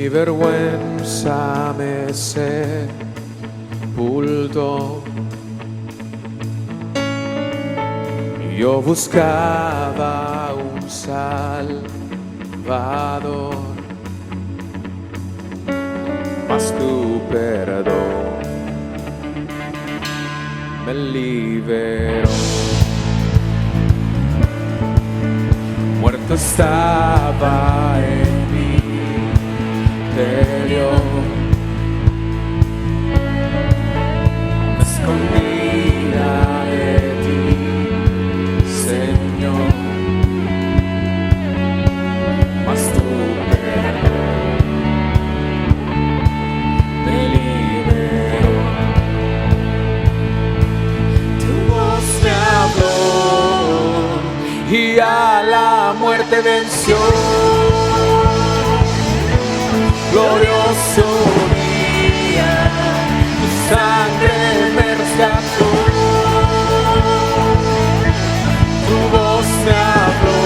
Mi vergüenza me sepultó. Yo buscaba un Salvador, mas tu perdón me liberó. Muerto estaba en mi interior, me escondía de ti, Señor, mas tu perdón me liberó. Tu voz me habló y a la muerte venció. Glorioso día, tu sangre me rescató. Tu voz me habló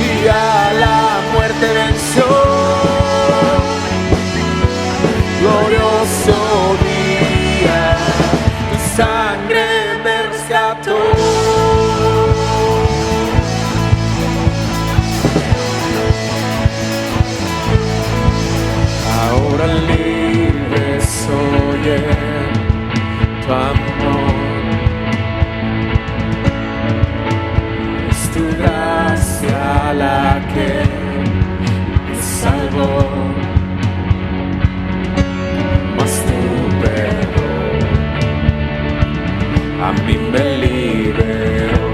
y a la muerte venció. Glorioso día, tu sangre me rescató. Ahora libre soy en tu amor, es tu gracia la que me salvó, mas tu perdón a mí me liberó.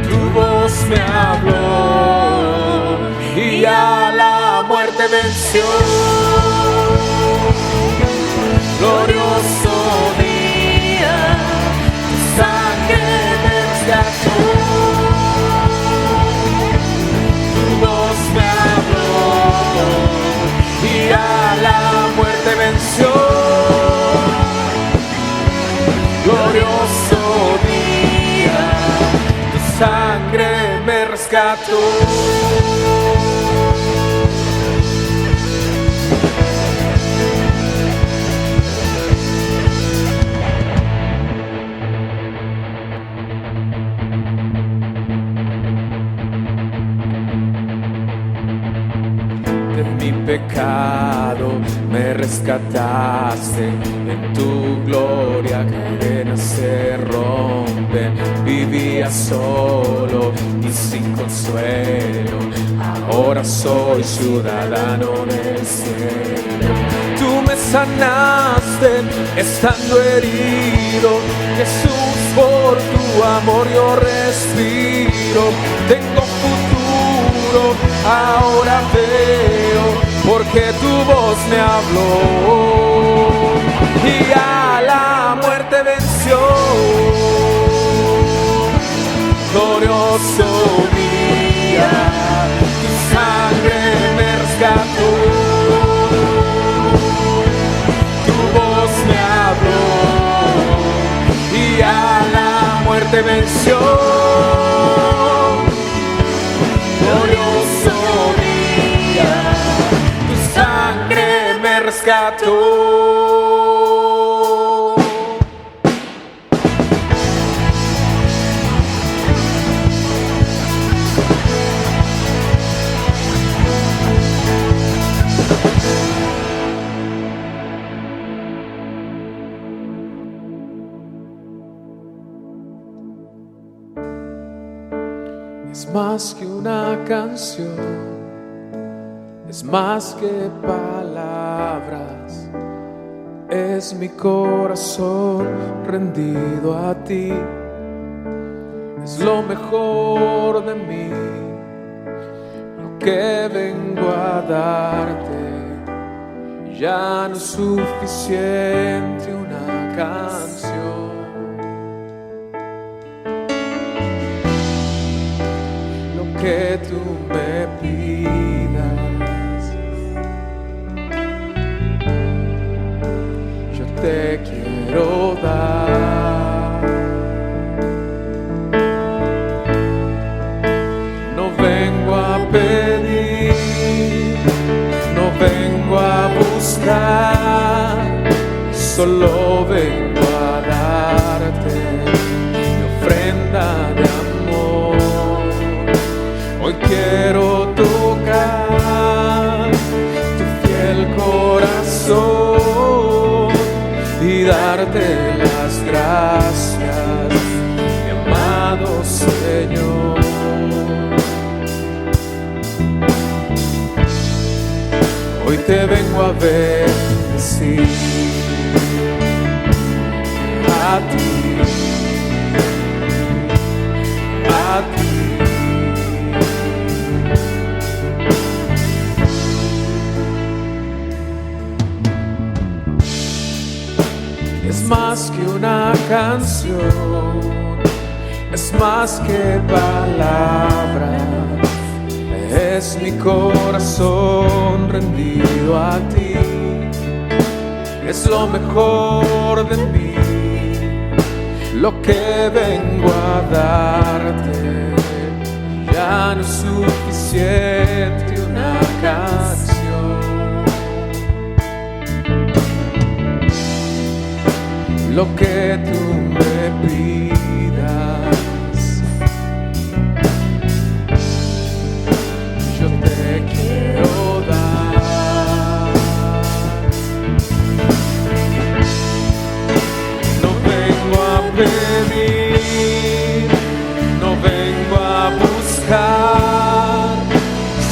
Tu voz me habló y a la muerte venció. Glorioso día, tu sangre me rescató. Tu voz me habló y a la muerte venció. Glorioso día, tu sangre me rescató. De mi pecado me rescataste, en tu gloria cadenas se rompen. Vivía solo y sin consuelo, ahora soy ciudadano del cielo. Tú me sanaste estando herido, Jesús, por tu amor yo respiro. Tengo futuro, ahora veo, porque tu voz me habló y a la muerte venció. Glorioso día, tu sangre me rescató. Tu voz me habló y a la muerte venció. Glorioso día, tu sangre me rescató. Es más que una canción, es más que palabras, es mi corazón rendido a ti. Es lo mejor de mí, lo que vengo a darte. Ya no es suficiente una canción. Que tú me pidas, yo te quiero dar. No vengo a pedir solo vengo a darte mi ofrenda de amor. Hoy quiero tocar tu fiel corazón y darte las gracias, mi amado Señor. Hoy te vengo a bendecir, a ti, a ti. Es más que una canción, es más que palabras, es mi corazón rendido a ti. Es lo mejor de mí, lo que vengo a darte. Ya no es suficiente una canción, lo que tú me pidas, yo te quiero dar. No vengo a pedir, no vengo a buscar,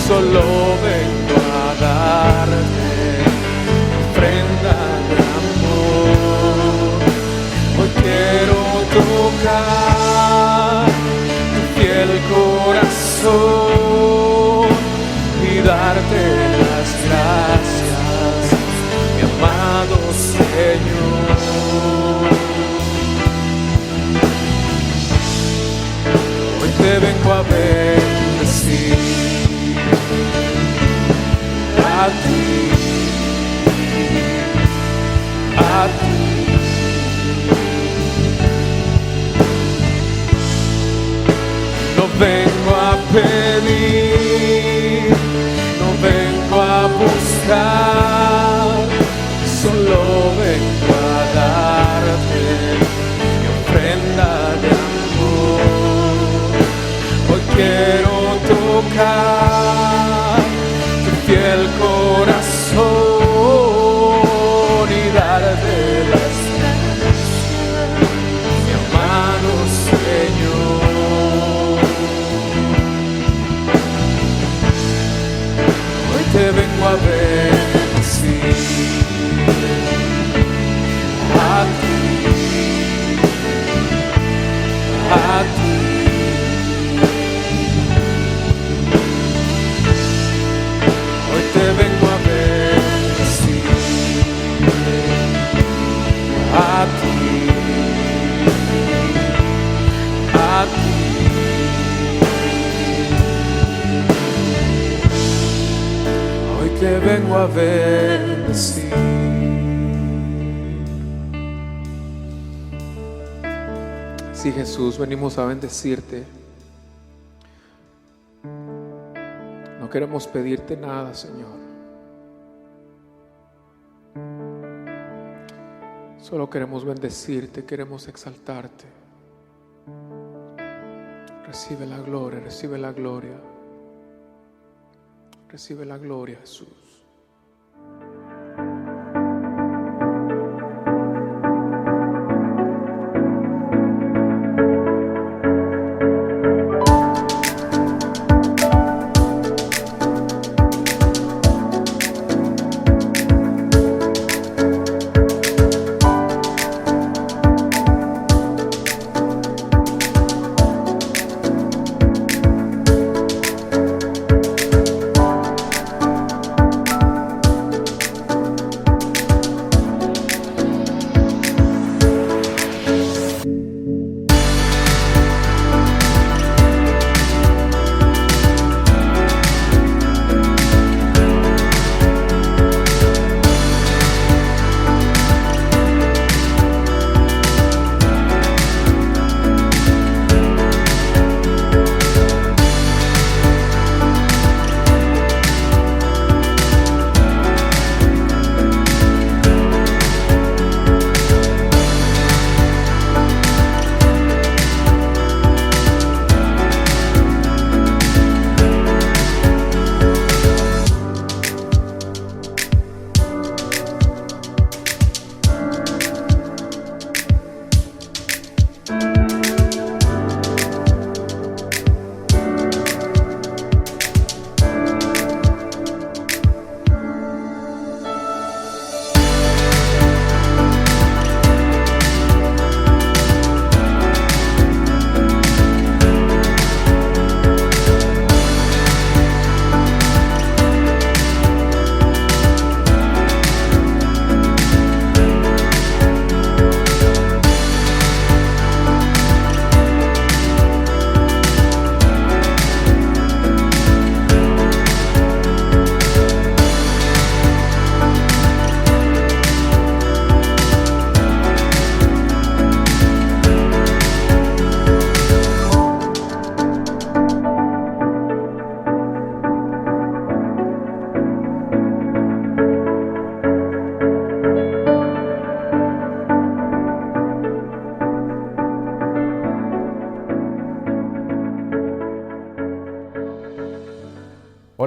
solo vengo a darte ofrenda de amor. Hoy quiero tocar tu fiel corazón y darte las gracias, mi amado Señor. Hoy te vengo a bendecir, a ti, a ti. No vengo a pedir, no vengo a buscar, solo vengo a darte mi ofrenda de amor. Hoy quiero tocar tu fiel corazón y darte las gracias, mi amado Señor. Te vengo a bendecir, a ti, a ti. Hoy te vengo a bendecir, a ti, a ti. Te vengo a bendecir. Sí, Jesús, venimos a bendecirte. No queremos pedirte nada, Señor. Solo queremos bendecirte, queremos exaltarte. Recibe la gloria, recibe la gloria. Recibe la gloria, Jesús.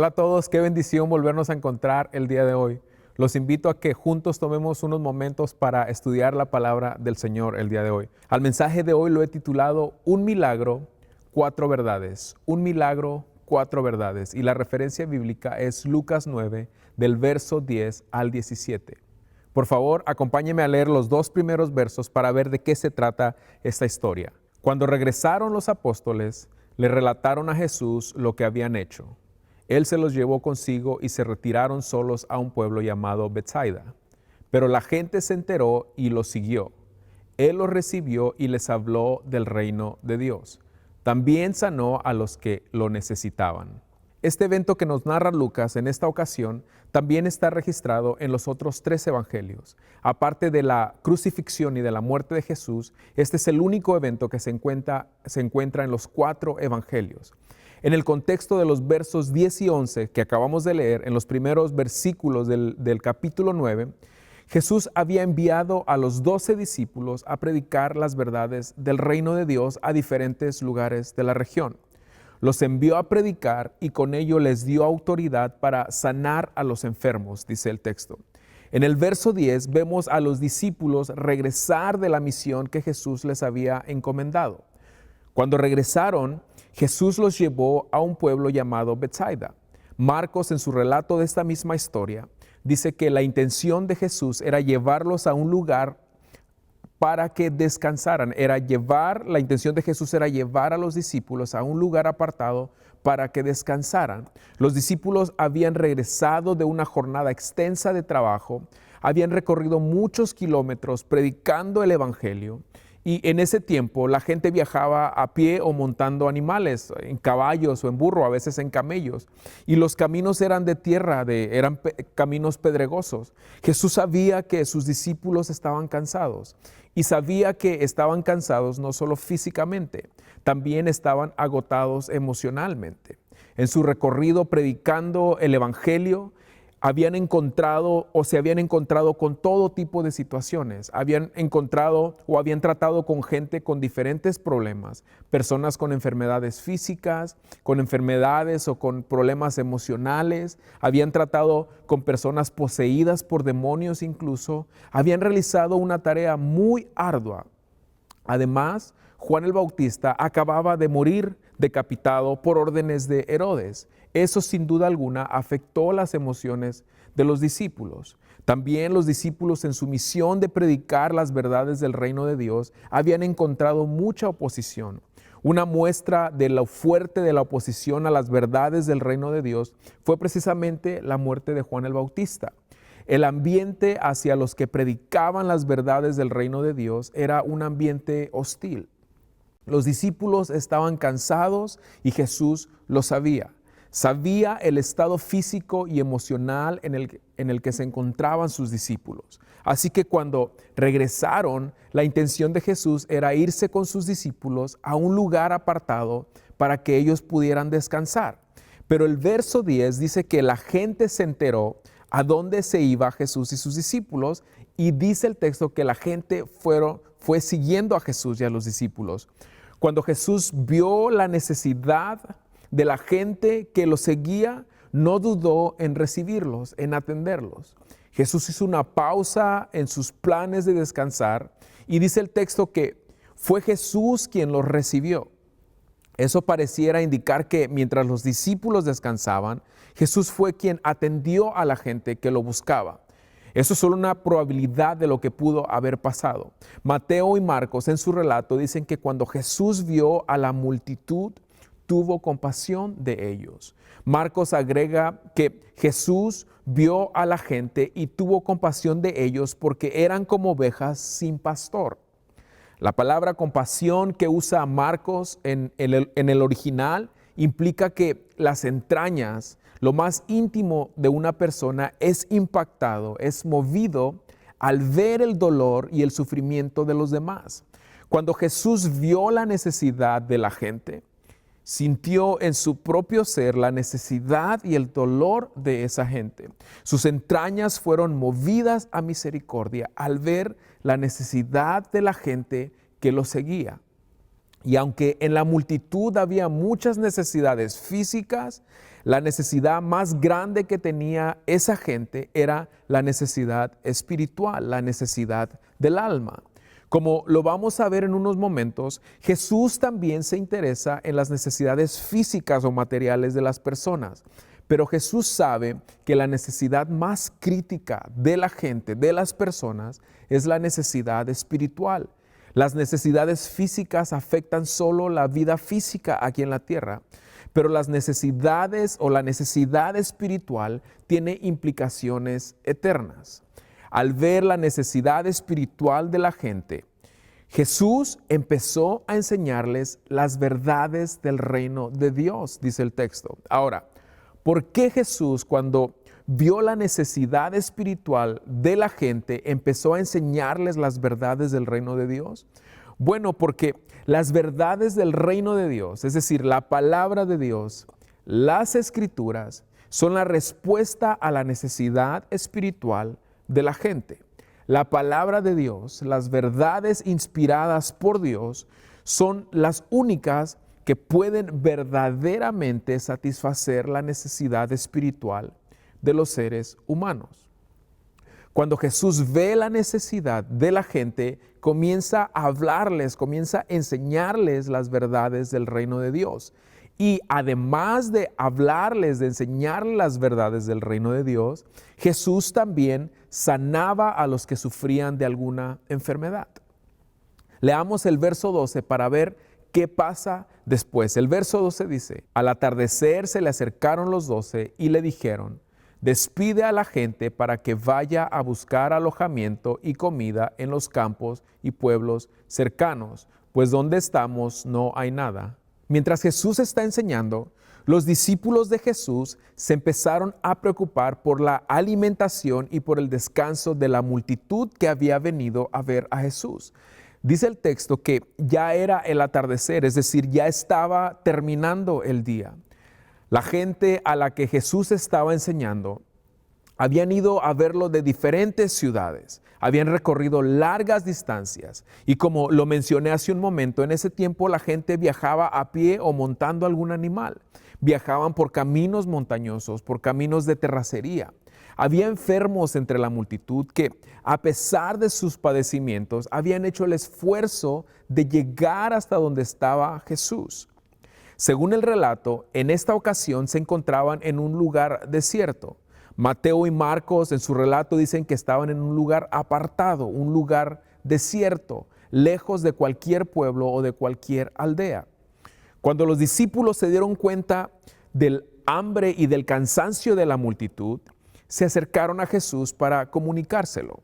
Hola a todos, qué bendición volvernos a encontrar el día de hoy. Los invito a que juntos tomemos unos momentos para estudiar la palabra del Señor el día de hoy. Al mensaje de hoy lo he titulado Un milagro, cuatro verdades. Un milagro, cuatro verdades. Y la referencia bíblica es Lucas 9, del verso 10 al 17. Por favor, acompáñeme a leer los dos primeros versos para ver de qué se trata esta historia. Cuando regresaron los apóstoles, le relataron a Jesús lo que habían hecho. Él se los llevó consigo y se retiraron solos a un pueblo llamado Betsaida. Pero la gente se enteró y los siguió. Él los recibió y les habló del reino de Dios. También sanó a los que lo necesitaban. Este evento que nos narra Lucas en esta ocasión también está registrado en los otros 3 evangelios. Aparte de la crucifixión y de la muerte de Jesús, este es el único evento que se encuentra en los 4 evangelios. En el contexto de los versos 10 y 11 que acabamos de leer, en los primeros versículos del capítulo 9, Jesús había enviado a los 12 discípulos a predicar las verdades del reino de Dios a diferentes lugares de la región. Los envió a predicar y con ello les dio autoridad para sanar a los enfermos, dice el texto. En el verso 10 vemos a los discípulos regresar de la misión que Jesús les había encomendado. Cuando regresaron, Jesús los llevó a un pueblo llamado Betsaida. Marcos, en su relato de esta misma historia, dice que la intención de Jesús era llevarlos a un lugar para que descansaran. La intención de Jesús era llevar a los discípulos a un lugar apartado para que descansaran. Los discípulos habían regresado de una jornada extensa de trabajo, habían recorrido muchos kilómetros predicando el evangelio. Y en ese tiempo la gente viajaba a pie o montando animales, en caballos o en burro, a veces en camellos. Y los caminos eran de tierra, eran caminos pedregosos. Jesús sabía que sus discípulos estaban cansados. Y sabía que estaban cansados no solo físicamente, también estaban agotados emocionalmente. En su recorrido predicando el evangelio, se habían encontrado con todo tipo de situaciones. Habían tratado con gente con diferentes problemas, personas con enfermedades físicas, con enfermedades o con problemas emocionales. Habían tratado con personas poseídas por demonios incluso. Habían realizado una tarea muy ardua. Además, Juan el Bautista acababa de morir decapitado por órdenes de Herodes. Eso sin duda alguna afectó las emociones de los discípulos. También los discípulos, en su misión de predicar las verdades del reino de Dios, habían encontrado mucha oposición. Una muestra de lo fuerte de la oposición a las verdades del reino de Dios fue precisamente la muerte de Juan el Bautista. El ambiente hacia los que predicaban las verdades del reino de Dios era un ambiente hostil. Los discípulos estaban cansados y Jesús lo sabía. Sabía el estado físico y emocional en el que se encontraban sus discípulos. Así que cuando regresaron, la intención de Jesús era irse con sus discípulos a un lugar apartado para que ellos pudieran descansar. Pero el verso 10 dice que la gente se enteró a dónde se iba Jesús y sus discípulos, y dice el texto que la gente fue siguiendo a Jesús y a los discípulos. Cuando Jesús vio la necesidad de la gente que los seguía, no dudó en recibirlos, en atenderlos. Jesús hizo una pausa en sus planes de descansar y dice el texto que fue Jesús quien los recibió. Eso pareciera indicar que mientras los discípulos descansaban, Jesús fue quien atendió a la gente que lo buscaba. Eso es solo una probabilidad de lo que pudo haber pasado. Mateo y Marcos en su relato dicen que cuando Jesús vio a la multitud, tuvo compasión de ellos. Marcos agrega que Jesús vio a la gente y tuvo compasión de ellos porque eran como ovejas sin pastor. La palabra compasión que usa Marcos en el original implica que las entrañas, lo más íntimo de una persona, es impactado, es movido al ver el dolor y el sufrimiento de los demás. Cuando Jesús vio la necesidad de la gente, sintió en su propio ser la necesidad y el dolor de esa gente. Sus entrañas fueron movidas a misericordia al ver la necesidad de la gente que lo seguía. Y aunque en la multitud había muchas necesidades físicas, la necesidad más grande que tenía esa gente era la necesidad espiritual, la necesidad del alma. Como lo vamos a ver en unos momentos, Jesús también se interesa en las necesidades físicas o materiales de las personas. Pero Jesús sabe que la necesidad más crítica de la gente, de las personas, es la necesidad espiritual. Las necesidades físicas afectan solo la vida física aquí en la tierra, pero las necesidades o la necesidad espiritual tiene implicaciones eternas. Al ver la necesidad espiritual de la gente, Jesús empezó a enseñarles las verdades del reino de Dios, dice el texto. Ahora, ¿por qué Jesús, cuando vio la necesidad espiritual de la gente, empezó a enseñarles las verdades del reino de Dios? Bueno, porque las verdades del reino de Dios, es decir, la palabra de Dios, las escrituras, son la respuesta a la necesidad espiritual de la gente. La palabra de Dios, las verdades inspiradas por Dios, son las únicas que pueden verdaderamente satisfacer la necesidad espiritual de los seres humanos. Cuando Jesús ve la necesidad de la gente, comienza a hablarles, comienza a enseñarles las verdades del reino de Dios. Y además de hablarles, de enseñarles las verdades del reino de Dios, Jesús también sanaba a los que sufrían de alguna enfermedad. Leamos el verso 12 para ver qué pasa después. El verso 12 dice: al atardecer se le acercaron los 12 y le dijeron: despide a la gente para que vaya a buscar alojamiento y comida en los campos y pueblos cercanos, pues donde estamos no hay nada. Mientras Jesús está enseñando, los discípulos de Jesús se empezaron a preocupar por la alimentación y por el descanso de la multitud que había venido a ver a Jesús. Dice el texto que ya era el atardecer, es decir, ya estaba terminando el día. La gente a la que Jesús estaba enseñando habían ido a verlo de diferentes ciudades, habían recorrido largas distancias y, como lo mencioné hace un momento, en ese tiempo la gente viajaba a pie o montando algún animal. Viajaban por caminos montañosos, por caminos de terracería. Había enfermos entre la multitud que, a pesar de sus padecimientos, habían hecho el esfuerzo de llegar hasta donde estaba Jesús. Según el relato, en esta ocasión se encontraban en un lugar desierto. Mateo y Marcos en su relato dicen que estaban en un lugar apartado, un lugar desierto, lejos de cualquier pueblo o de cualquier aldea. Cuando los discípulos se dieron cuenta del hambre y del cansancio de la multitud, se acercaron a Jesús para comunicárselo.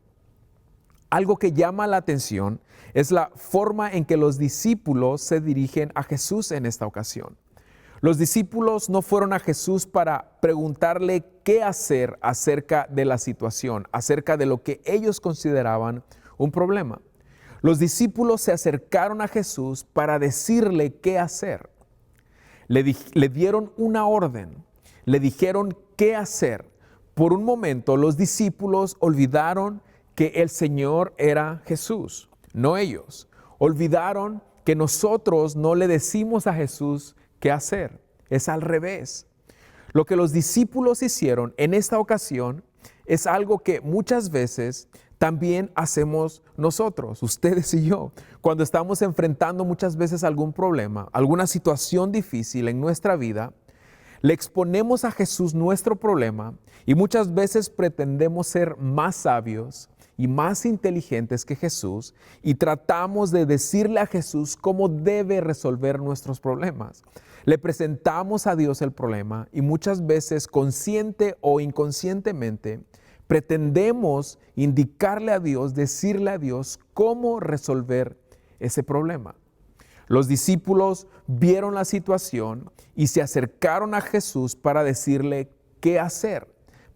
Algo que llama la atención es la forma en que los discípulos se dirigen a Jesús en esta ocasión. Los discípulos no fueron a Jesús para preguntarle qué hacer acerca de la situación, acerca de lo que ellos consideraban un problema. Los discípulos se acercaron a Jesús para decirle qué hacer. Le dieron una orden, le dijeron qué hacer. Por un momento los discípulos olvidaron que el Señor era Jesús, no ellos. Olvidaron que nosotros no le decimos a Jesús qué hacer, es al revés. Lo que los discípulos hicieron en esta ocasión es algo que muchas veces también hacemos nosotros, ustedes y yo, cuando estamos enfrentando muchas veces algún problema, alguna situación difícil en nuestra vida. Le exponemos a Jesús nuestro problema y muchas veces pretendemos ser más sabios y más inteligentes que Jesús y tratamos de decirle a Jesús cómo debe resolver nuestros problemas. Le presentamos a Dios el problema y muchas veces, consciente o inconscientemente, pretendemos indicarle a Dios, decirle a Dios cómo resolver ese problema. Los discípulos vieron la situación y se acercaron a Jesús para decirle qué hacer,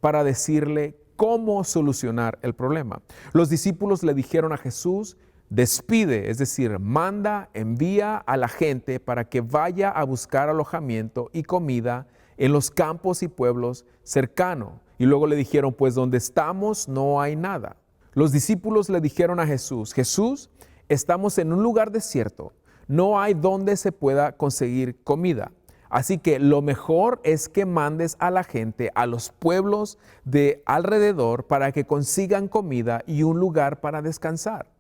para decirle cómo solucionar el problema. Los discípulos le dijeron a Jesús: despide, es decir, manda, envía a la gente para que vaya a buscar alojamiento y comida en los campos y pueblos cercanos. Y luego le dijeron: pues donde estamos no hay nada. Los discípulos le dijeron a Jesús: Jesús, estamos en un lugar desierto. No hay donde se pueda conseguir comida. Así que lo mejor es que mandes a la gente a los pueblos de alrededor para que consigan comida y un lugar para descansar.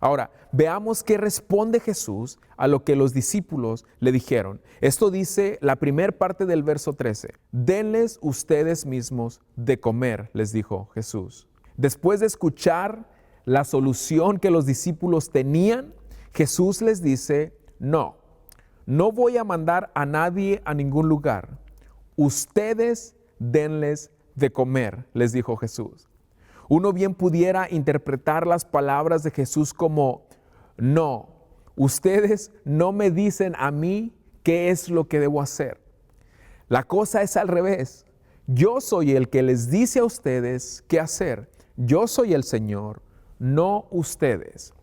Ahora, veamos qué responde Jesús a lo que los discípulos le dijeron. Esto dice la primera parte del verso 13. Denles ustedes mismos de comer, les dijo Jesús. Después de escuchar la solución que los discípulos tenían, Jesús les dice, no voy a mandar a nadie a ningún lugar. Ustedes denles de comer, les dijo Jesús. Uno bien pudiera interpretar las palabras de Jesús como, no, ustedes no me dicen a mí qué es lo que debo hacer. La cosa es al revés. Yo soy el que les dice a ustedes qué hacer. Yo soy el Señor, no ustedes.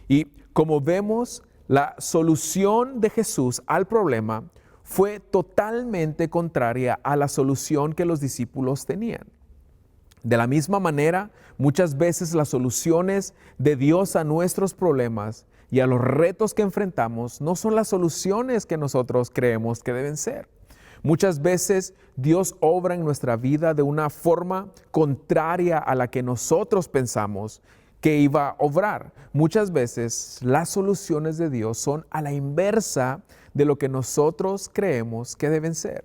Y como vemos, la solución de Jesús al problema fue totalmente contraria a la solución que los discípulos tenían. De la misma manera, muchas veces las soluciones de Dios a nuestros problemas y a los retos que enfrentamos no son las soluciones que nosotros creemos que deben ser. Muchas veces Dios obra en nuestra vida de una forma contraria a la que nosotros pensamos que iba a obrar. Muchas veces las soluciones de Dios son a la inversa de lo que nosotros creemos que deben ser.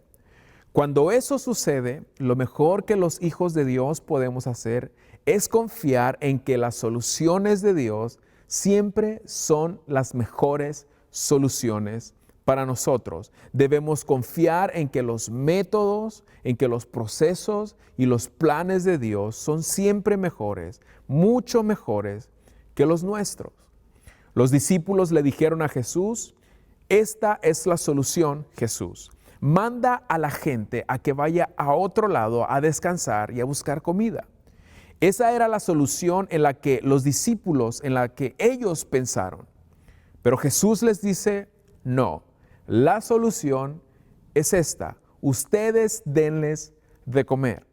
Cuando eso sucede, lo mejor que los hijos de Dios podemos hacer es confiar en que las soluciones de Dios siempre son las mejores soluciones para nosotros. Debemos confiar en que los métodos, en que los procesos y los planes de Dios son siempre mejores, mucho mejores que los nuestros. Los discípulos le dijeron a Jesús, esta es la solución, Jesús. Manda a la gente a que vaya a otro lado a descansar y a buscar comida. Esa era la solución en la que los discípulos, en la que ellos pensaron. Pero Jesús les dice, no, la solución es esta, ustedes denles de comer.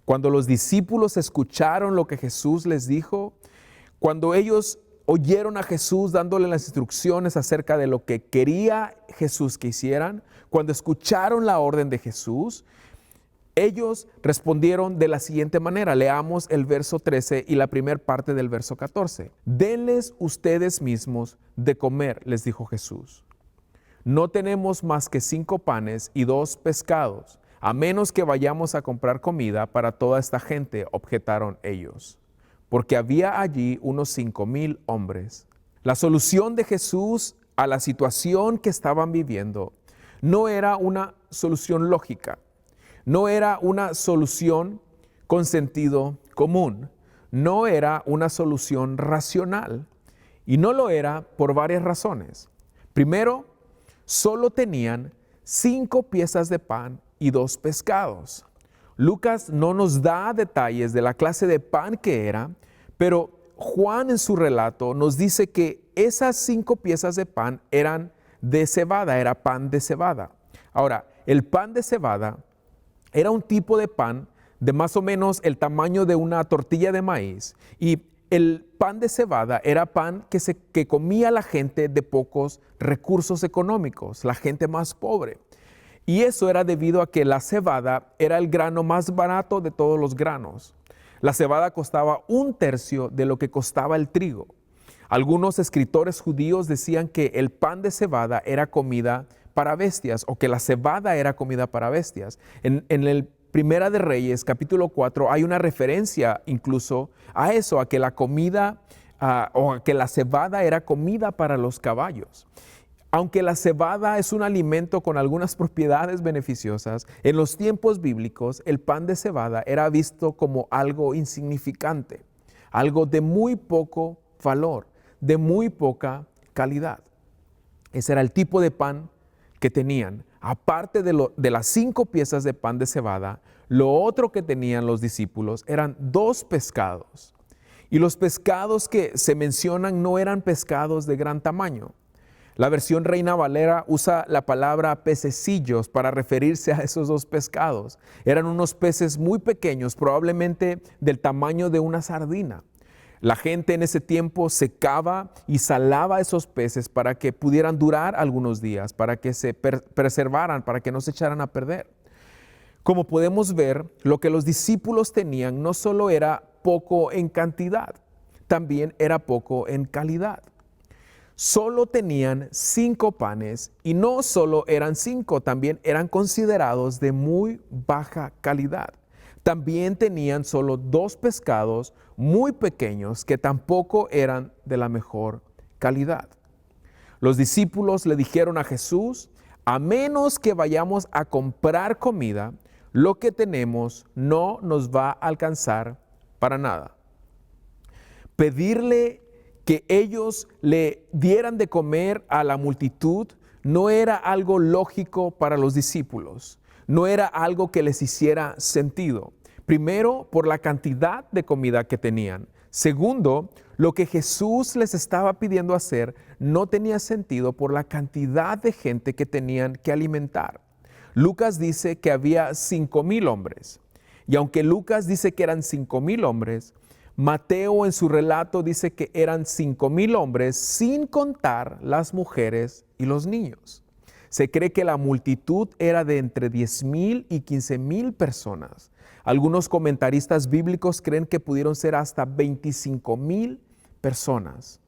Cuando los discípulos escucharon lo que Jesús les dijo, cuando ellos oyeron a Jesús dándole las instrucciones acerca de lo que quería Jesús que hicieran, cuando escucharon la orden de Jesús, ellos respondieron de la siguiente manera. Leamos el verso 13 y la primera parte del verso 14. Denles ustedes mismos de comer, les dijo Jesús. No tenemos más que 5 panes y 2 pescados, a menos que vayamos a comprar comida para toda esta gente, objetaron ellos, porque había allí unos 5,000 hombres. La solución de Jesús a la situación que estaban viviendo no era una solución lógica, no era una solución con sentido común, no era una solución racional y no lo era por varias razones. Primero, solo tenían 5 piezas de pan y 2 pescados. Lucas no nos da detalles de la clase de pan que era, pero Juan en su relato nos dice que esas 5 piezas de pan eran de cebada, era pan de cebada. Ahora, el pan de cebada era un tipo de pan de más o menos el tamaño de una tortilla de maíz, y el pan de cebada era pan que comía la gente de pocos recursos económicos, la gente más pobre. Y eso era debido a que la cebada era el grano más barato de todos los granos. La cebada costaba 1/3 de lo que costaba el trigo. Algunos escritores judíos decían que el pan de cebada era comida para bestias, o que la cebada era comida para bestias. En el Primera de Reyes, capítulo 4, hay una referencia incluso a eso, a que la comida o a que la cebada era comida para los caballos. Aunque la cebada es un alimento con algunas propiedades beneficiosas, en los tiempos bíblicos el pan de cebada era visto como algo insignificante, algo de muy poco valor, de muy poca calidad. Ese era el tipo de pan que tenían. Aparte de las 5 piezas de pan de cebada, lo otro que tenían los discípulos eran 2 pescados. Y los pescados que se mencionan no eran pescados de gran tamaño. La versión Reina Valera usa la palabra pececillos para referirse a esos 2 pescados. Eran unos peces muy pequeños, probablemente del tamaño de una sardina. La gente en ese tiempo secaba y salaba esos peces para que pudieran durar algunos días, para que se preservaran, para que no se echaran a perder. Como podemos ver, lo que los discípulos tenían no solo era poco en cantidad, también era poco en calidad. Solo tenían 5 panes y no solo eran 5, también eran considerados de muy baja calidad. También tenían solo 2 pescados muy pequeños que tampoco eran de la mejor calidad. Los discípulos le dijeron a Jesús: a menos que vayamos a comprar comida, lo que tenemos no nos va a alcanzar para nada. Pedirle que ellos le dieran de comer a la multitud no era algo lógico para los discípulos, no era algo que les hiciera sentido. Primero, por la cantidad de comida que tenían. Segundo, lo que Jesús les estaba pidiendo hacer no tenía sentido por la cantidad de gente que tenían que alimentar. Lucas dice que había 5,000 hombres. Y aunque Lucas dice que eran 5,000 hombres, Mateo en su relato dice que eran 5,000 hombres sin contar las mujeres y los niños. Se cree que la multitud era de entre 10,000 y 15,000 personas. Algunos comentaristas bíblicos creen que pudieron ser hasta 25,000 personas.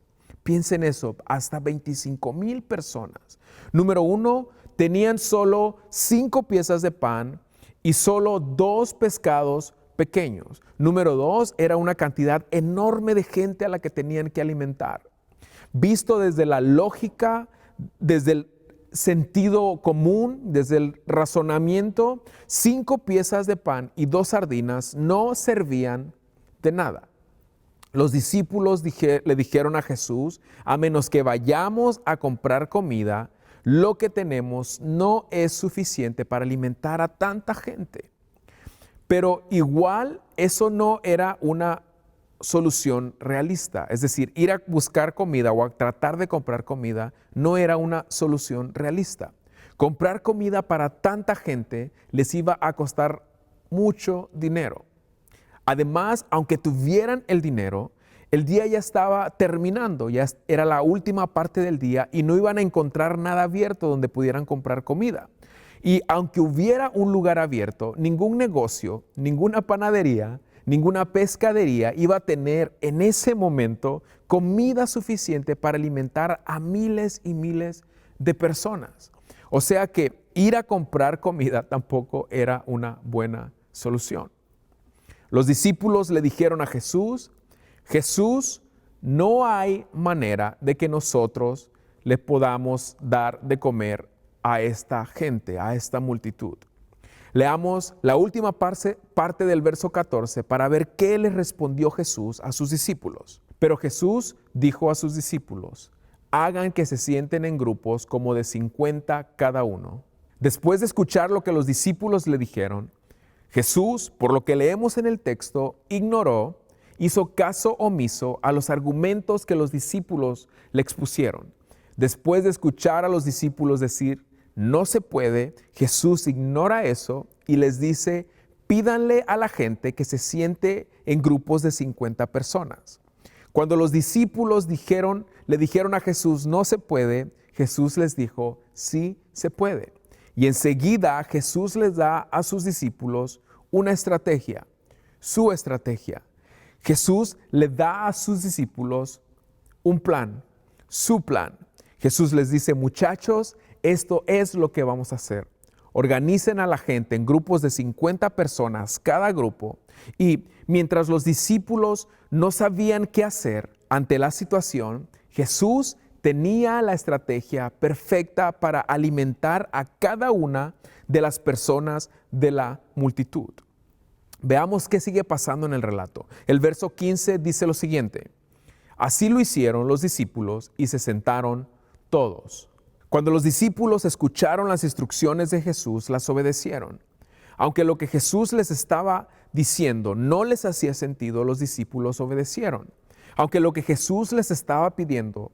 Piensen eso, hasta 25,000 personas. Número 1, tenían solo 5 piezas de pan y solo 2 pescados pequeños. Número 2, era una cantidad enorme de gente a la que tenían que alimentar. Visto desde la lógica, desde el sentido común, desde el razonamiento, 5 piezas de pan y 2 sardinas no servían de nada. Los discípulos le dijeron a Jesús: a menos que vayamos a comprar comida, lo que tenemos no es suficiente para alimentar a tanta gente. Pero igual eso no era una solución realista. Es decir, ir a buscar comida o a tratar de comprar comida no era una solución realista. Comprar comida para tanta gente les iba a costar mucho dinero. Además, aunque tuvieran el dinero, el día ya estaba terminando, ya era la última parte del día y no iban a encontrar nada abierto donde pudieran comprar comida. Y aunque hubiera un lugar abierto, ningún negocio, ninguna panadería, ninguna pescadería iba a tener en ese momento comida suficiente para alimentar a miles y miles de personas. O sea que ir a comprar comida tampoco era una buena solución. Los discípulos le dijeron a Jesús: Jesús, no hay manera de que nosotros le podamos dar de comer a esta gente, a esta multitud. Leamos la última parte del verso 14 para ver qué les respondió Jesús a sus discípulos. Pero Jesús dijo a sus discípulos: hagan que se sienten en grupos como de 50 cada uno. Después de escuchar lo que los discípulos le dijeron, Jesús, por lo que leemos en el texto, ignoró, hizo caso omiso a los argumentos que los discípulos le expusieron. Después de escuchar a los discípulos decir: no se puede, Jesús ignora eso y les dice: pídanle a la gente que se siente en grupos de 50 personas. Cuando los discípulos le dijeron a Jesús: no se puede, Jesús les dijo: sí se puede. Y enseguida Jesús les da a sus discípulos una estrategia, su estrategia. Jesús le da a sus discípulos un plan, su plan. Jesús les dice: muchachos, esto es lo que vamos a hacer. Organicen a la gente en grupos de 50 personas cada grupo, y mientras los discípulos no sabían qué hacer ante la situación, Jesús tenía la estrategia perfecta para alimentar a cada una de las personas de la multitud. Veamos qué sigue pasando en el relato. El verso 15 dice lo siguiente: así lo hicieron los discípulos y se sentaron todos. Cuando los discípulos escucharon las instrucciones de Jesús, las obedecieron. Aunque lo que Jesús les estaba diciendo no les hacía sentido, los discípulos obedecieron. Aunque lo que Jesús les estaba pidiendo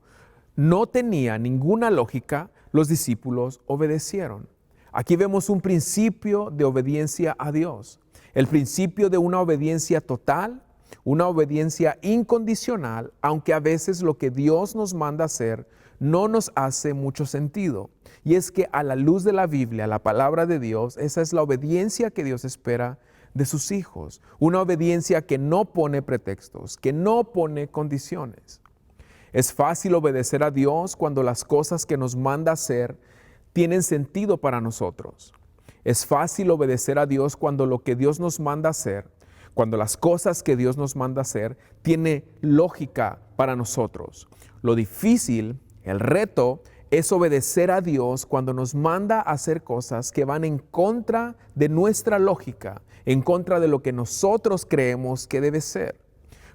no tenía ninguna lógica, los discípulos obedecieron. Aquí vemos un principio de obediencia a Dios. El principio de una obediencia total una obediencia incondicional, aunque a veces lo que Dios nos manda hacer no nos hace mucho sentido. Y es que a la luz de la Biblia, la palabra de Dios, esa es la obediencia que Dios espera de sus hijos. Una obediencia que no pone pretextos, que no pone condiciones. Es fácil obedecer a Dios cuando las cosas que nos manda hacer tienen sentido para nosotros. Es fácil obedecer a Dios cuando lo que Dios nos manda hacer, cuando las cosas que Dios nos manda hacer, tiene lógica para nosotros. Lo difícil, el reto, es obedecer a Dios cuando nos manda a hacer cosas que van en contra de nuestra lógica, en contra de lo que nosotros creemos que debe ser.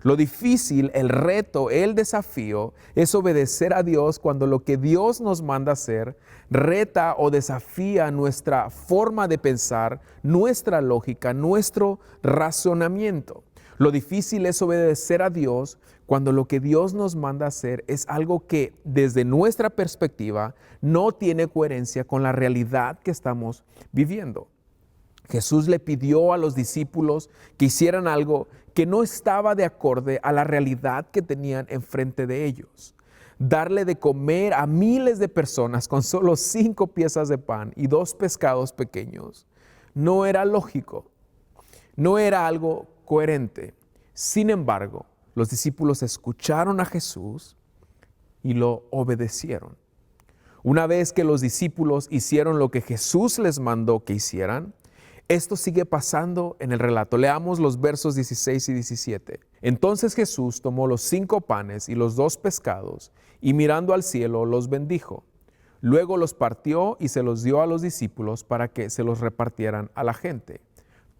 Lo difícil, el reto, el desafío es obedecer a Dios cuando lo que Dios nos manda hacer reta o desafía nuestra forma de pensar, nuestra lógica, nuestro razonamiento. Lo difícil es obedecer a Dios cuando lo que Dios nos manda hacer es algo que desde nuestra perspectiva no tiene coherencia con la realidad que estamos viviendo. Jesús le pidió a los discípulos que hicieran algo que no estaba de acorde a la realidad que tenían enfrente de ellos. Darle de comer a miles de personas con solo 5 piezas de pan y 2 pescados pequeños no era lógico, no era algo coherente. Sin embargo, los discípulos escucharon a Jesús y lo obedecieron. Una vez que los discípulos hicieron lo que Jesús les mandó que hicieran, esto sigue pasando en el relato. Leamos los versos 16 y 17. Entonces Jesús tomó los 5 panes y los 2 pescados y mirando al cielo los bendijo. Luego los partió y se los dio a los discípulos para que se los repartieran a la gente.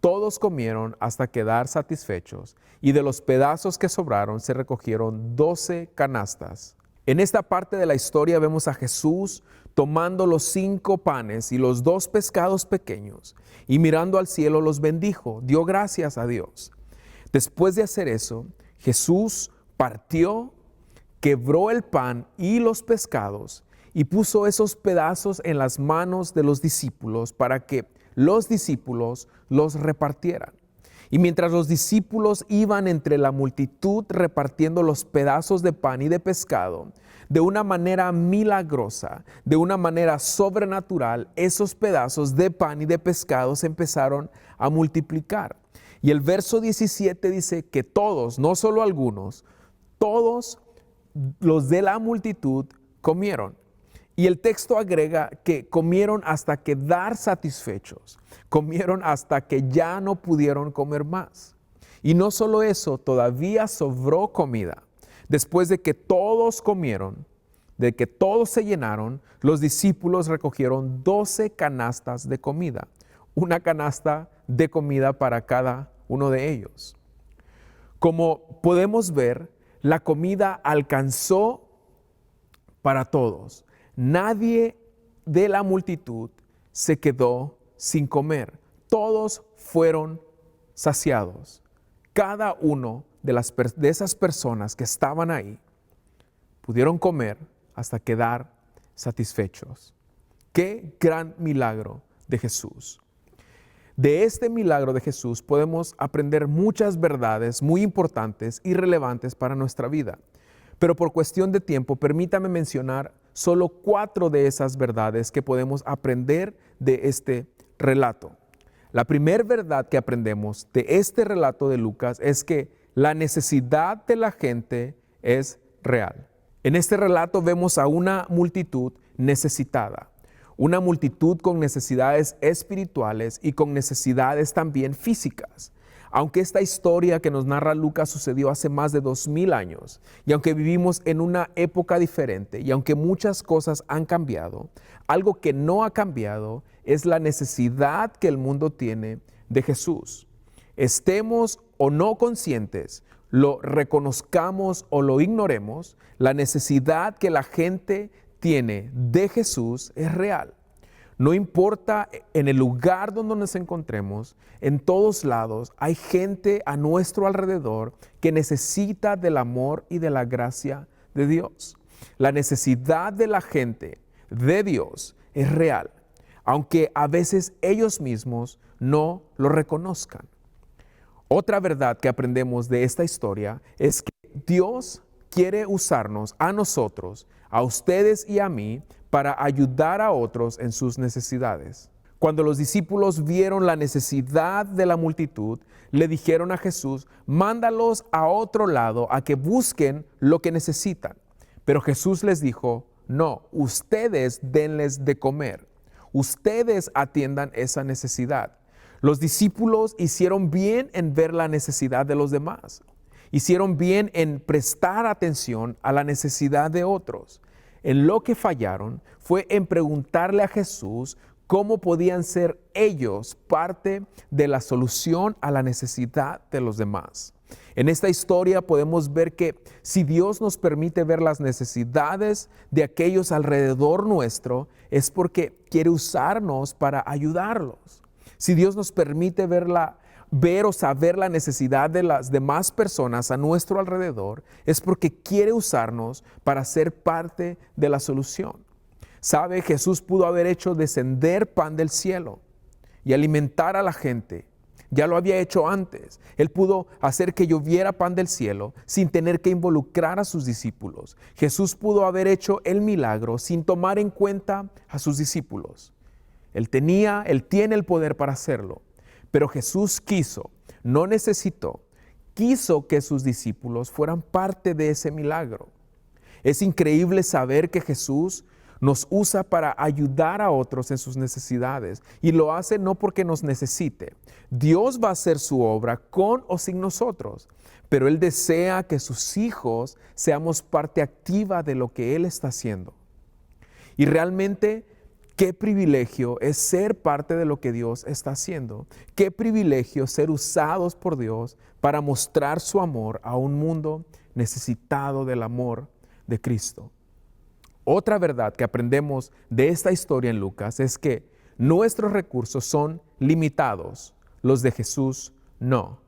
Todos comieron hasta quedar satisfechos y de los pedazos que sobraron se recogieron 12 canastas. En esta parte de la historia vemos a Jesús tomando los 5 panes y los 2 pescados pequeños y mirando al cielo los bendijo, dio gracias a Dios. Después de hacer eso, Jesús partió, quebró el pan y los pescados y puso esos pedazos en las manos de los discípulos para que los discípulos los repartieran. Y mientras los discípulos iban entre la multitud repartiendo los pedazos de pan y de pescado, de una manera milagrosa, de una manera sobrenatural, esos pedazos de pan y de pescado se empezaron a multiplicar. Y el verso 17 dice que todos, no solo algunos, todos los de la multitud comieron. Y el texto agrega que comieron hasta quedar satisfechos, comieron hasta que ya no pudieron comer más. Y no solo eso, todavía sobró comida. Después de que todos comieron, de que todos se llenaron, los discípulos recogieron 12 canastas de comida, una canasta de comida para cada uno de ellos. Como podemos ver, la comida alcanzó para todos. Nadie de la multitud se quedó sin comer. Todos fueron saciados. Cada uno de esas personas que estaban ahí pudieron comer hasta quedar satisfechos. ¡Qué gran milagro de Jesús! De este milagro de Jesús podemos aprender muchas verdades muy importantes y relevantes para nuestra vida. Pero por cuestión de tiempo, permítame mencionar solo 4 de esas verdades que podemos aprender de este relato. La primera verdad que aprendemos de este relato de Lucas es que la necesidad de la gente es real. En este relato vemos a una multitud necesitada, una multitud con necesidades espirituales y con necesidades también físicas. Aunque esta historia que nos narra Lucas sucedió hace más de 2000 años, y aunque vivimos en una época diferente, y aunque muchas cosas han cambiado, algo que no ha cambiado es la necesidad que el mundo tiene de Jesús. Estemos o no conscientes, lo reconozcamos o lo ignoremos, la necesidad que la gente tiene de Jesús es real. No importa en el lugar donde nos encontremos, en todos lados hay gente a nuestro alrededor que necesita del amor y de la gracia de Dios. La necesidad de la gente de Dios es real, aunque a veces ellos mismos no lo reconozcan. Otra verdad que aprendemos de esta historia es que Dios quiere usarnos a nosotros, a ustedes y a mí, para ayudar a otros en sus necesidades. Cuando los discípulos vieron la necesidad de la multitud, le dijeron a Jesús: mándalos a otro lado a que busquen lo que necesitan. Pero Jesús les dijo: no, ustedes denles de comer. Ustedes atiendan esa necesidad. Los discípulos hicieron bien en ver la necesidad de los demás. Hicieron bien en prestar atención a la necesidad de otros. En lo que fallaron fue en preguntarle a Jesús cómo podían ser ellos parte de la solución a la necesidad de los demás. En esta historia podemos ver que si Dios nos permite ver las necesidades de aquellos alrededor nuestro, es porque quiere usarnos para ayudarlos. Si Dios nos permite ver o saber la necesidad de las demás personas a nuestro alrededor, es porque quiere usarnos para ser parte de la solución. ¿Sabe? Jesús pudo haber hecho descender pan del cielo y alimentar a la gente. Ya lo había hecho antes. Él pudo hacer que lloviera pan del cielo sin tener que involucrar a sus discípulos. Jesús pudo haber hecho el milagro sin tomar en cuenta a sus discípulos. Él tiene el poder para hacerlo. Pero Jesús no necesitó, quiso que sus discípulos fueran parte de ese milagro. Es increíble saber que Jesús nos usa para ayudar a otros en sus necesidades, y lo hace no porque nos necesite. Dios va a hacer su obra con o sin nosotros, pero Él desea que sus hijos seamos parte activa de lo que Él está haciendo. Y realmente, qué privilegio es ser parte de lo que Dios está haciendo. Qué privilegio ser usados por Dios para mostrar su amor a un mundo necesitado del amor de Cristo. Otra verdad que aprendemos de esta historia en Lucas es que nuestros recursos son limitados, los de Jesús no.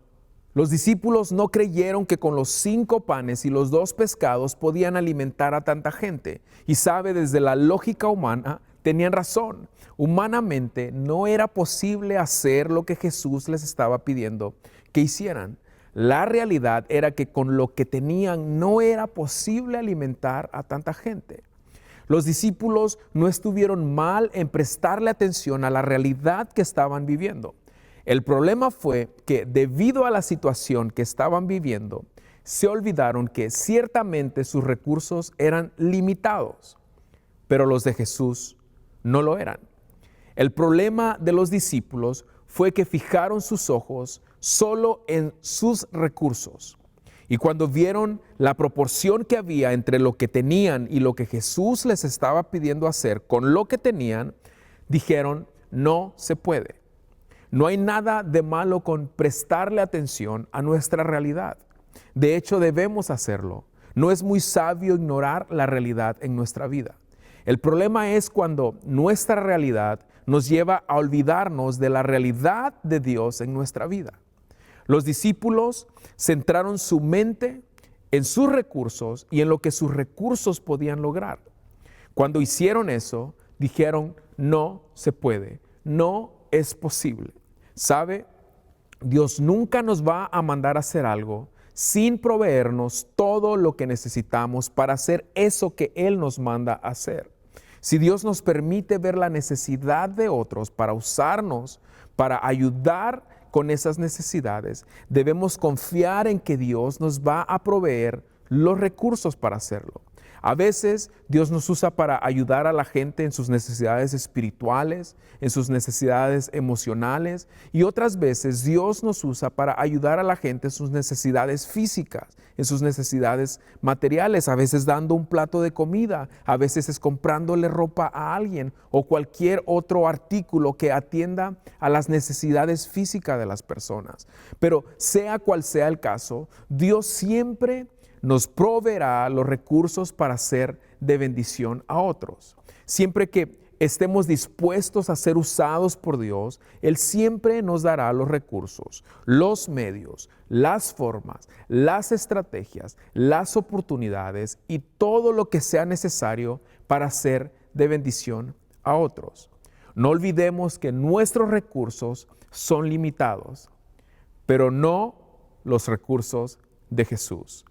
Los discípulos no creyeron que con los 5 panes y los 2 pescados podían alimentar a tanta gente. Y sabe, desde la lógica humana, tenían razón. Humanamente no era posible hacer lo que Jesús les estaba pidiendo que hicieran. La realidad era que con lo que tenían no era posible alimentar a tanta gente. Los discípulos no estuvieron mal en prestarle atención a la realidad que estaban viviendo. El problema fue que debido a la situación que estaban viviendo, se olvidaron que ciertamente sus recursos eran limitados, pero los de Jesús no lo eran. El problema de los discípulos fue que fijaron sus ojos solo en sus recursos. Y cuando vieron la proporción que había entre lo que tenían y lo que Jesús les estaba pidiendo hacer con lo que tenían, dijeron: no se puede. No hay nada de malo con prestarle atención a nuestra realidad. De hecho, debemos hacerlo. No es muy sabio ignorar la realidad en nuestra vida. El problema es cuando nuestra realidad nos lleva a olvidarnos de la realidad de Dios en nuestra vida. Los discípulos centraron su mente en sus recursos y en lo que sus recursos podían lograr. Cuando hicieron eso, dijeron: no se puede, no es posible. ¿Sabe? Dios nunca nos va a mandar a hacer algo sin proveernos todo lo que necesitamos para hacer eso que Él nos manda a hacer. Si Dios nos permite ver la necesidad de otros para usarnos, para ayudar con esas necesidades, debemos confiar en que Dios nos va a proveer los recursos para hacerlo. A veces Dios nos usa para ayudar a la gente en sus necesidades espirituales, en sus necesidades emocionales, y otras veces Dios nos usa para ayudar a la gente en sus necesidades físicas, en sus necesidades materiales, a veces dando un plato de comida, a veces es comprándole ropa a alguien o cualquier otro artículo que atienda a las necesidades físicas de las personas. Pero sea cual sea el caso, Dios siempre nos proveerá los recursos para ser de bendición a otros. Siempre que estemos dispuestos a ser usados por Dios, Él siempre nos dará los recursos, los medios, las formas, las estrategias, las oportunidades y todo lo que sea necesario para ser de bendición a otros. No olvidemos que nuestros recursos son limitados, pero no los recursos de Jesús.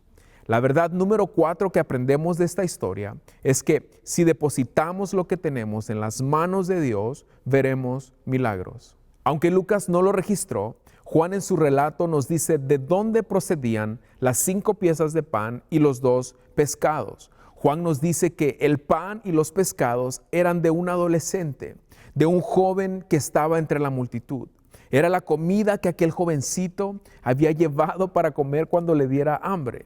La verdad número 4 que aprendemos de esta historia es que si depositamos lo que tenemos en las manos de Dios, veremos milagros. Aunque Lucas no lo registró, Juan en su relato nos dice de dónde procedían las 5 piezas de pan y los 2 pescados. Juan nos dice que el pan y los pescados eran de un adolescente, de un joven que estaba entre la multitud. Era la comida que aquel jovencito había llevado para comer cuando le diera hambre.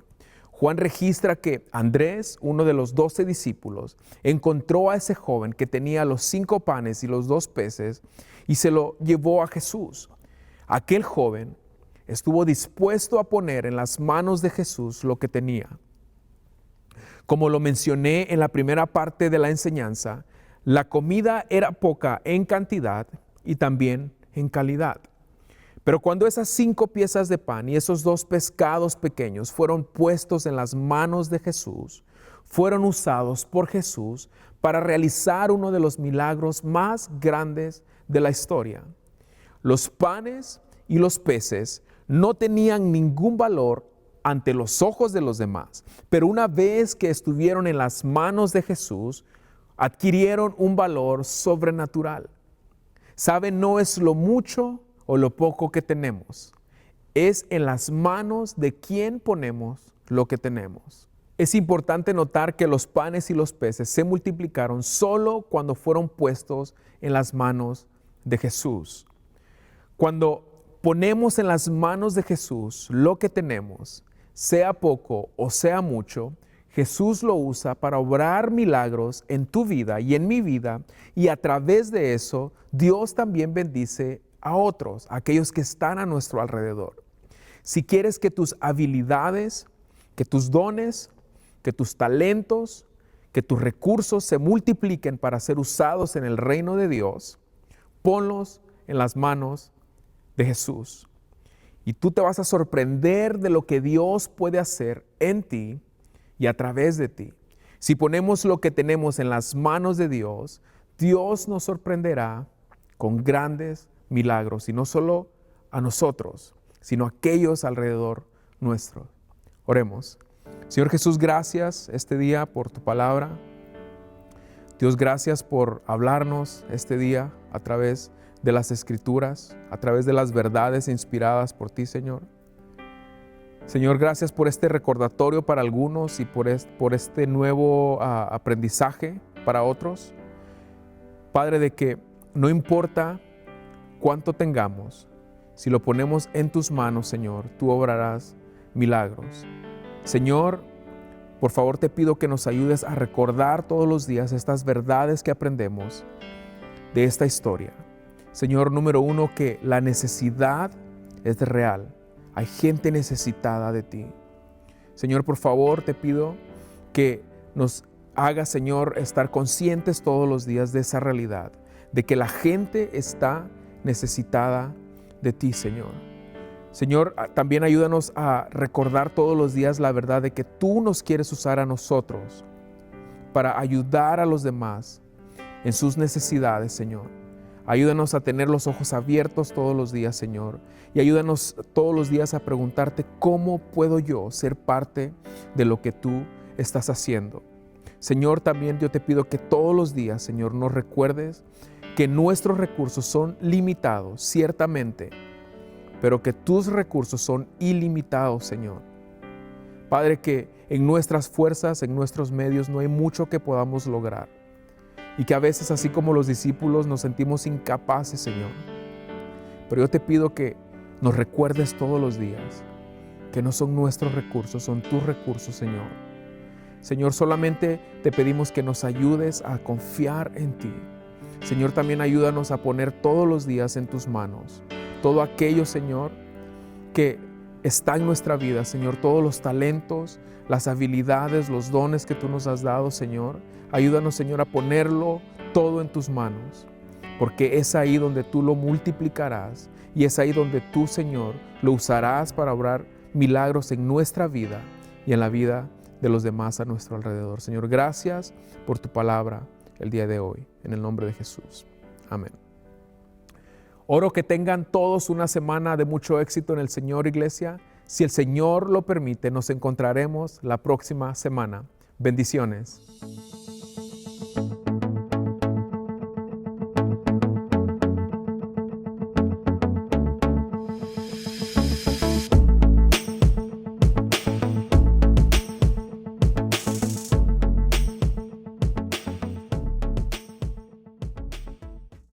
Juan registra que Andrés, uno de los 12 discípulos, encontró a ese joven que tenía los 5 panes y los 2 peces y se lo llevó a Jesús. Aquel joven estuvo dispuesto a poner en las manos de Jesús lo que tenía. Como lo mencioné en la primera parte de la enseñanza, la comida era poca en cantidad y también en calidad. Pero cuando esas 5 piezas de pan y esos 2 pescados pequeños fueron puestos en las manos de Jesús, fueron usados por Jesús para realizar uno de los milagros más grandes de la historia. Los panes y los peces no tenían ningún valor ante los ojos de los demás, pero una vez que estuvieron en las manos de Jesús, adquirieron un valor sobrenatural. ¿Saben? No es lo mucho o lo poco que tenemos, es en las manos de quien ponemos lo que tenemos. Es importante notar que los panes y los peces se multiplicaron solo cuando fueron puestos en las manos de Jesús. Cuando ponemos en las manos de Jesús lo que tenemos, sea poco o sea mucho, Jesús lo usa para obrar milagros en tu vida y en mi vida, y a través de eso Dios también bendice a otros, a aquellos que están a nuestro alrededor. Si quieres que tus habilidades, que tus dones, que tus talentos, que tus recursos se multipliquen para ser usados en el reino de Dios, ponlos en las manos de Jesús. Y tú te vas a sorprender de lo que Dios puede hacer en ti y a través de ti. Si ponemos lo que tenemos en las manos de Dios, Dios nos sorprenderá con grandes milagros, y no solo a nosotros, sino a aquellos alrededor nuestro. Oremos. Señor Jesús, gracias este día por tu palabra. Dios, gracias por hablarnos este día a través de las Escrituras, a través de las verdades inspiradas por ti, Señor. Señor, gracias por este recordatorio para algunos y por este nuevo aprendizaje para otros. Padre, de que no importa cuánto tengamos, si lo ponemos en tus manos, Señor, tú obrarás milagros. Señor, por favor te pido que nos ayudes a recordar todos los días estas verdades que aprendemos de esta historia. Señor, número 1, que la necesidad es real. Hay gente necesitada de ti. Señor, por favor te pido que nos haga, Señor, estar conscientes todos los días de esa realidad, de que la gente está necesitada de ti, Señor. Señor, también ayúdanos a recordar todos los días la verdad de que tú nos quieres usar a nosotros para ayudar a los demás en sus necesidades, Señor. Ayúdanos a tener los ojos abiertos todos los días, Señor, y ayúdanos todos los días a preguntarte cómo puedo yo ser parte de lo que tú estás haciendo. Señor, también yo te pido que todos los días, Señor, nos recuerdes que nuestros recursos son limitados, ciertamente, pero que tus recursos son ilimitados, Señor. Padre, que en nuestras fuerzas, en nuestros medios, no hay mucho que podamos lograr. Y que a veces, así como los discípulos, nos sentimos incapaces, Señor. Pero yo te pido que nos recuerdes todos los días que no son nuestros recursos, son tus recursos, Señor. Señor, solamente te pedimos que nos ayudes a confiar en ti. Señor, también ayúdanos a poner todos los días en tus manos todo aquello, Señor, que está en nuestra vida, Señor, todos los talentos, las habilidades, los dones que tú nos has dado, Señor. Ayúdanos, Señor, a ponerlo todo en tus manos, porque es ahí donde tú lo multiplicarás y es ahí donde tú, Señor, lo usarás para obrar milagros en nuestra vida y en la vida de los demás a nuestro alrededor. Señor, gracias por tu palabra el día de hoy, en el nombre de Jesús. Amén. Oro que tengan todos una semana de mucho éxito en el Señor, iglesia. Si el Señor lo permite, nos encontraremos la próxima semana. Bendiciones.